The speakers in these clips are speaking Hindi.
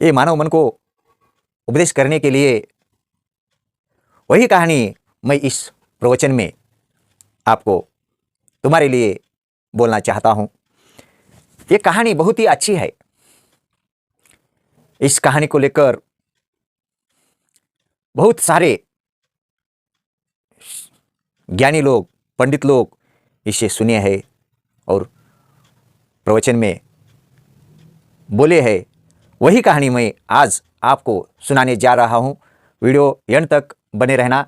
ये मानव मन को उपदेश करने के लिए वही कहानी मैं इस प्रवचन में आपको तुम्हारे लिए बोलना चाहता हूं। ये कहानी बहुत ही अच्छी है। इस कहानी को लेकर बहुत सारे ज्ञानी लोग, पंडित लोग इसे सुने हैं और प्रवचन में बोले हैं। वही कहानी मैं आज आपको सुनाने जा रहा हूं। वीडियो एंड तक बने रहना,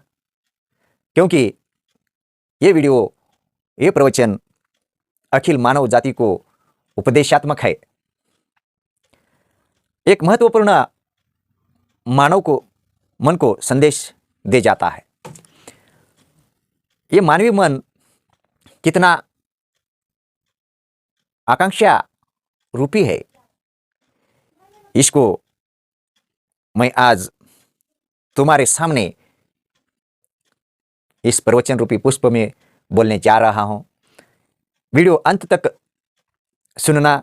क्योंकि ये वीडियो, ये प्रवचन अखिल मानव जाति को उपदेशात्मक है। एक महत्वपूर्ण मानव को मन को संदेश दे जाता है। ये मानवीय मन कितना आकांक्षा रूपी है, इसको मैं आज तुम्हारे सामने इस प्रवचन रूपी पुष्प में बोलने जा रहा हूं। वीडियो अंत तक सुनना।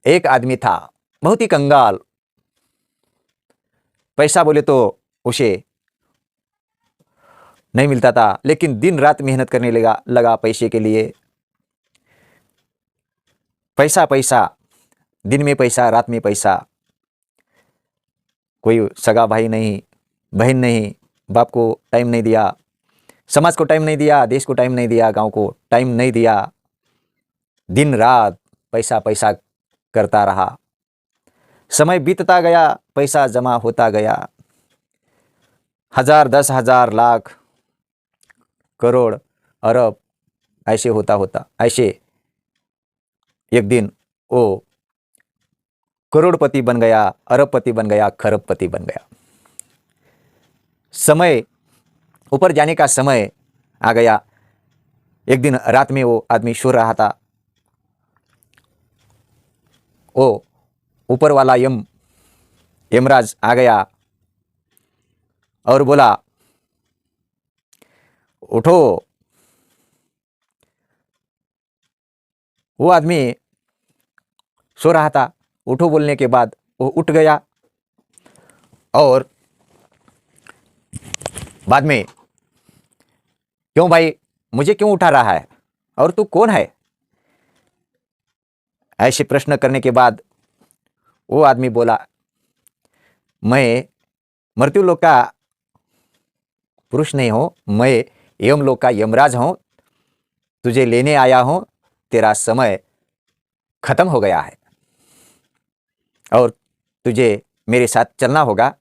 एक आदमी था, बहुत ही कंगाल। पैसा बोले तो उसे नहीं मिलता था, लेकिन दिन रात मेहनत करने लगा पैसे के लिए। पैसा पैसा, दिन में पैसा, रात में पैसा। कोई सगा भाई नहीं, बहन नहीं, बाप को टाइम नहीं दिया, समाज को टाइम नहीं दिया, देश को टाइम नहीं दिया, गांव को टाइम नहीं दिया। दिन रात पैसा पैसा करता रहा। समय बीतता गया, पैसा जमा होता गया। 1000, 10,000, लाख, करोड़, अरब, ऐसे होता होता ऐसे एक दिन वो करोड़पति बन गया, अरबपति बन गया, खरबपति बन गया। समय ऊपर जाने का समय आ गया। एक दिन रात में वो आदमी सो रहा था। वो ऊपर वाला यमराज आ गया और बोला, उठो। वो आदमी सो रहा था। उठो बोलने के बाद वो उठ गया और बाद में, क्यों भाई, मुझे क्यों उठा रहा है और तू कौन है? ऐसे प्रश्न करने के बाद वो आदमी बोला, मैं मृत्युलोक का पुरुष नहीं हूं, मैं यमलोक का यमराज हूं। तुझे लेने आया हूं। तेरा समय खत्म हो गया है और तुझे मेरे साथ चलना होगा।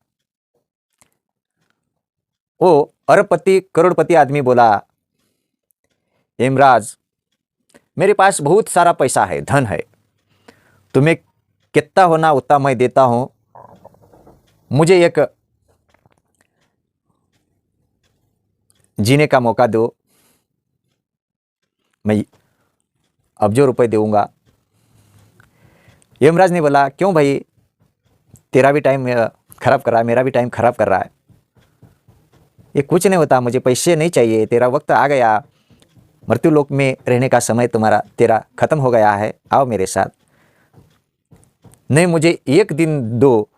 वो अरबपति, करोड़पति आदमी बोला, यमराज, मेरे पास बहुत सारा पैसा है, धन है। तुम्हें कितना होना उतना मैं देता हूं। मुझे एक जीने का मौका दो, मैं अब्जों रुपए दूंगा। यमराज ने बोला, क्यों भाई, तेरा भी टाइम खराब कर रहा है, मेरा भी टाइम खराब कर रहा है। ये कुछ नहीं होता, मुझे पैसे नहीं चाहिए। तेरा वक्त आ गया, मृत्युलोक में रहने का समय तेरा खत्म हो गया है। आओ मेरे साथ। नहीं, मुझे एक दिन दो,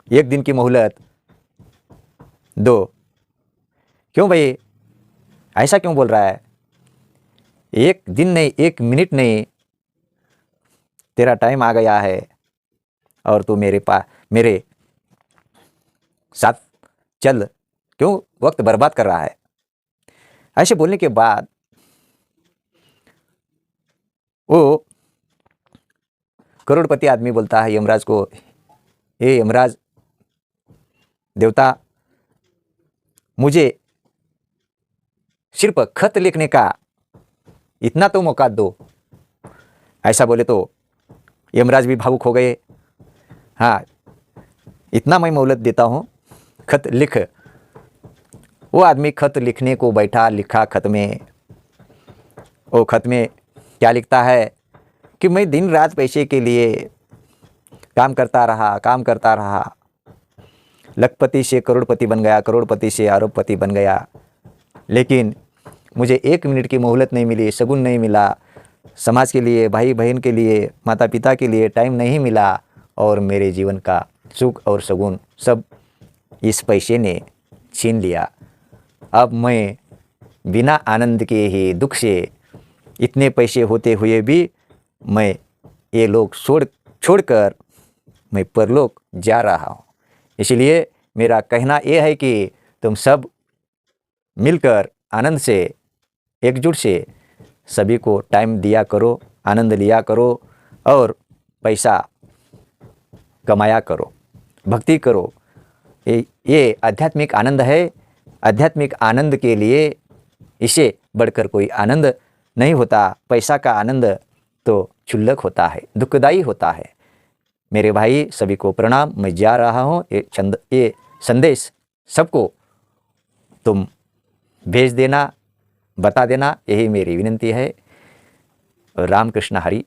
एक दिन की मोहलत दो। क्यों भाई, ऐसा क्यों बोल रहा है? एक दिन नहीं, एक मिनट नहीं, तेरा टाइम आ गया है और तू मेरे साथ चल। क्यों वक्त बर्बाद कर रहा है? ऐसे बोलने के बाद वो करोड़पति आदमी बोलता है यमराज को, हे यमराज देवता, मुझे सिर्फ खत लिखने का इतना तो मौका दो। ऐसा बोले तो यमराज भी भावुक हो गए। हाँ, इतना मैं मोहलत देता हूँ, खत लिख। वो आदमी खत लिखने को बैठा, लिखा खत में। वो खत में क्या लिखता है कि मैं दिन रात पैसे के लिए काम करता रहा। लखपति से करोड़पति बन गया, करोड़पति से अरबपति बन गया, लेकिन मुझे एक मिनट की मोहलत नहीं मिली, शगुन नहीं मिला। समाज के लिए, भाई बहन के लिए, माता पिता के लिए टाइम नहीं मिला और मेरे जीवन का सुख और सुकून सब इस पैसे ने छीन लिया। अब मैं बिना आनंद के ही दुख से, इतने पैसे होते हुए भी मैं ये लोग छोड़कर मैं परलोक जा रहा हूँ। इसलिए मेरा कहना ये है कि तुम सब मिलकर आनंद से, एकजुट से सभी को टाइम दिया करो, आनंद लिया करो और पैसा कमाया करो, भक्ति करो। ये आध्यात्मिक आनंद है। आध्यात्मिक आनंद के लिए इसे बढ़कर कोई आनंद नहीं होता। पैसा का आनंद तो क्षुल्लक होता है, दुखदायी होता है। मेरे भाई सभी को प्रणाम। मैं जा रहा हूँ। ये संदेश सबको तुम भेज देना, बता देना, यही मेरी विनती है। रामकृष्ण हरि।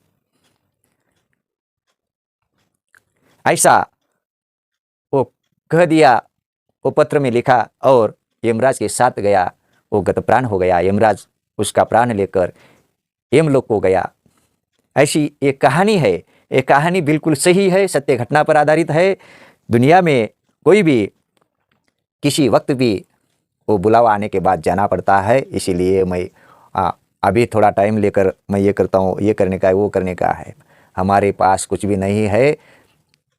ऐसा वो कह दिया, वो पत्र में लिखा और यमराज के साथ गया। वो गत प्राण हो गया। यमराज उसका प्राण लेकर यमलोक को गया। ऐसी एक कहानी है। ये कहानी बिल्कुल सही है, सत्य घटना पर आधारित है। दुनिया में कोई भी किसी वक्त भी वो बुलावा आने के बाद जाना पड़ता है। इसीलिए मैं अभी थोड़ा टाइम लेकर मैं ये करता हूँ, ये करने का है, वो करने का है। हमारे पास कुछ भी नहीं है।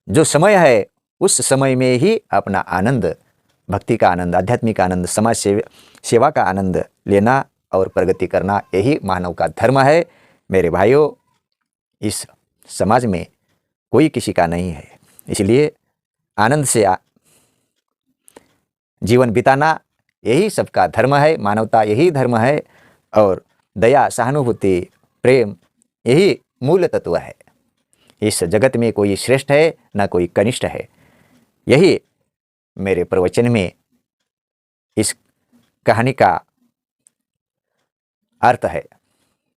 जो समय है उस समय में ही अपना आनंद, भक्ति का आनंद, आध्यात्मिक आनंद, समाज सेवा का आनंद लेना और प्रगति करना, यही मानव का धर्म है। मेरे भाइयों, इस समाज में कोई किसी का नहीं है। इसलिए आनंद से जीवन बिताना यही सबका धर्म है। मानवता यही धर्म है और दया, सहानुभूति, प्रेम यही मूल तत्व है। इस जगत में कोई श्रेष्ठ है न कोई कनिष्ठ है। यही मेरे प्रवचन में इस कहानी का अर्थ है।